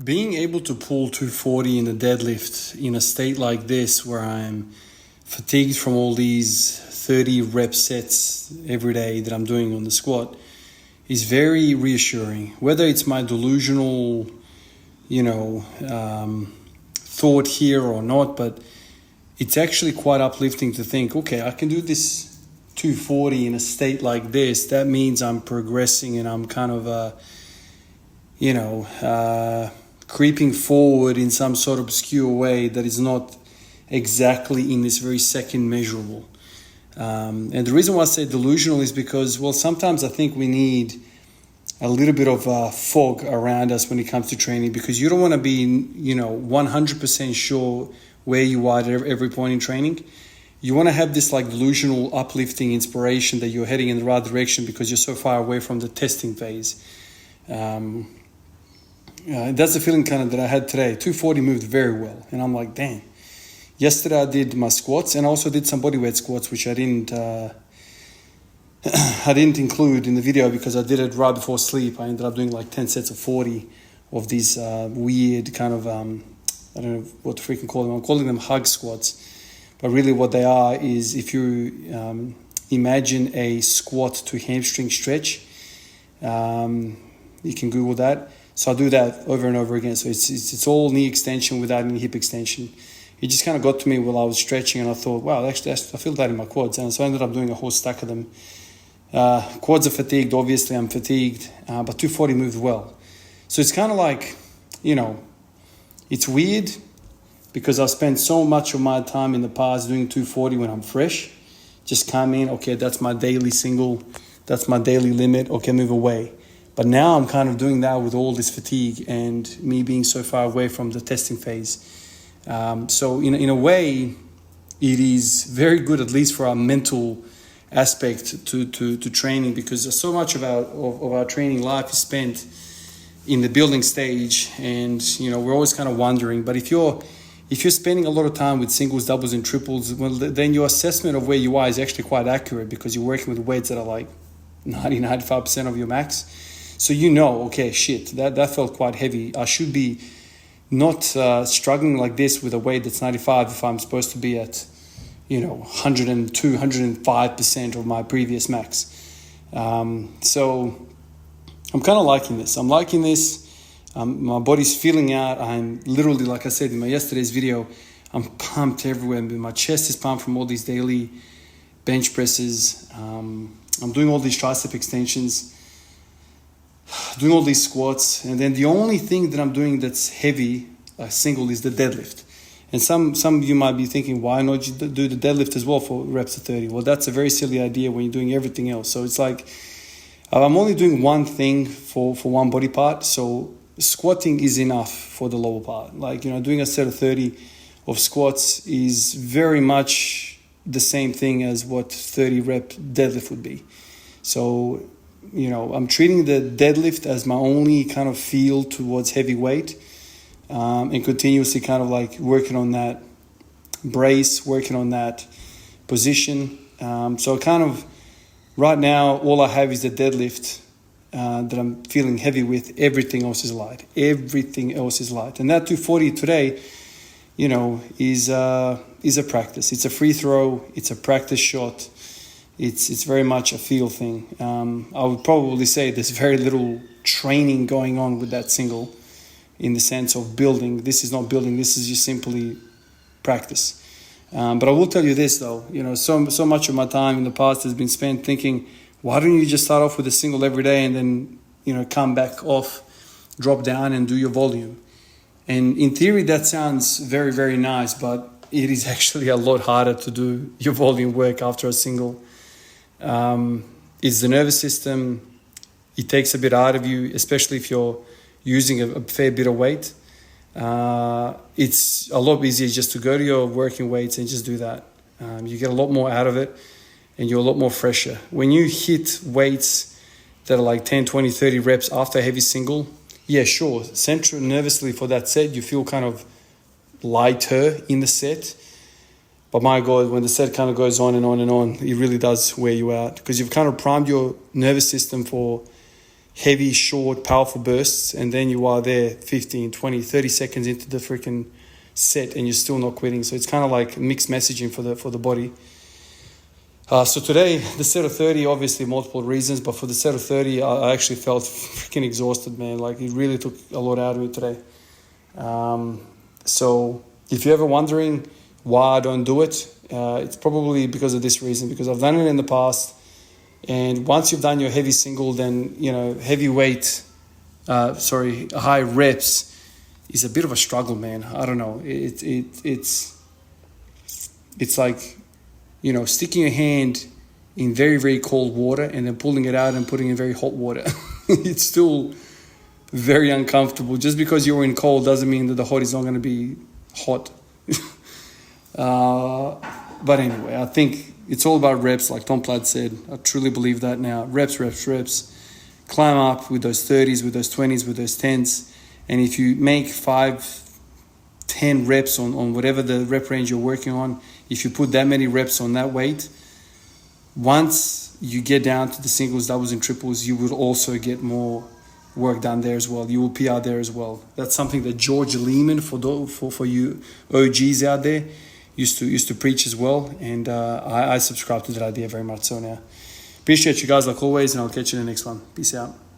Being able to pull 240 in a deadlift in a state like this where I'm fatigued from all these 30 rep sets every day that I'm doing on the squat is very reassuring. Whether it's my delusional, thought here or not, but it's actually quite uplifting to think, okay, I can do this 240 in a state like this. That means I'm progressing and I'm kind of, creeping forward in some sort of obscure way that is not exactly in this very second measurable. And the reason why I say delusional is because, sometimes I think we need a little bit of fog around us when it comes to training, because you don't want to be, 100% sure where you are at every point in training. You want to have this like delusional, uplifting inspiration that you're heading in the right direction because you're so far away from the testing phase. That's the feeling kind of that I had today. 240 moved very well, and I'm like, damn. Yesterday I did my squats and also did some bodyweight squats, which I didn't include in the video because I did it right before sleep. I ended up doing like 10 sets of 40 of these weird kind of, I don't know what to freaking call them. I'm calling them hug squats. But really what they are is, if you imagine a squat to hamstring stretch, you can Google that. So I do that over and over again. So it's all knee extension without any hip extension. It just kind of got to me while I was stretching, and I thought, wow, actually, I feel that in my quads. And so I ended up doing a whole stack of them. Quads are fatigued. Obviously, I'm fatigued. But 240 moved well. So it's kind of like, it's weird because I've spent so much of my time in the past doing 240 when I'm fresh. Just come in, okay, that's my daily single. That's my daily limit. Okay, move away. But now I'm kind of doing that with all this fatigue and me being so far away from the testing phase. So in a way, it is very good, at least for our mental aspect to training, because so much of our training life is spent in the building stage, and we're always kind of wondering. But if you're spending a lot of time with singles, doubles, and triples, well, then your assessment of where you are is actually quite accurate, because you're working with weights that are like 90-95% of your max. So okay, shit, that felt quite heavy. I should be not struggling like this with a weight that's 95 if I'm supposed to be at 102, 105% of my previous max. So I'm kind of liking this. My body's feeling out. I'm literally, like I said in my yesterday's video, I'm pumped everywhere. My chest is pumped from all these daily bench presses. I'm doing all these tricep extensions, doing all these squats, and then the only thing that I'm doing that's heavy, single, is the deadlift. And some of you might be thinking, why not you do the deadlift as well for reps of 30? Well, that's a very silly idea when you're doing everything else. So it's like, I'm only doing one thing for one body part. So squatting is enough for the lower part. Like, doing a set of 30 of squats is very much the same thing as what 30 rep deadlift would be. So, I'm treating the deadlift as my only kind of feel towards heavy weight, and continuously kind of like working on that brace, working on that position. So kind of right now, all I have is the deadlift that I'm feeling heavy with. Everything else is light. And that 240 today, is a practice. It's a free throw. It's a practice shot. It's very much a feel thing. I would probably say there's very little training going on with that single, in the sense of building. This is not building. This is just simply practice. But I will tell you this though, so much of my time in the past has been spent thinking, why don't you just start off with a single every day and then, come back off, drop down and do your volume? And in theory, that sounds very, very nice, but it is actually a lot harder to do your volume work after a single. It's the nervous system. It takes a bit out of you, especially if you're using a fair bit of weight. It's a lot easier just to go to your working weights and just do that. You get a lot more out of it, and you're a lot more fresher. When you hit weights that are like 10, 20, 30 reps after a heavy single, yeah, sure, central nervously for that set, you feel kind of lighter in the set. But my God, when the set kind of goes on and on and on, it really does wear you out, because you've kind of primed your nervous system for heavy, short, powerful bursts, and then you are there 15, 20, 30 seconds into the freaking set and you're still not quitting. So it's kind of like mixed messaging for the body. So today, the set of 30, obviously multiple reasons, but for the set of 30, I actually felt freaking exhausted, man. Like it really took a lot out of me today. So if you're ever wondering why I don't do it, it's probably because of this reason, because I've done it in the past. And once you've done your heavy single, then, heavy weight, high reps is a bit of a struggle, man. I don't know. It's like, sticking your hand in very, very cold water and then pulling it out and putting it in very hot water. It's still very uncomfortable. Just because you're in cold doesn't mean that the hot is not going to be hot. But anyway, I think it's all about reps, like Tom Platt said. I truly believe that now. Reps. Climb up with those 30s, with those 20s, with those 10s. And if you make 5, 10 reps on whatever the rep range you're working on, if you put that many reps on that weight, once you get down to the singles, doubles, and triples, you will also get more work done there as well. You will PR there as well. That's something that George Lehman, for you OGs out there, used to preach as well. And I subscribe to that idea very much so now. Appreciate you guys like always, and I'll catch you in the next one. Peace out.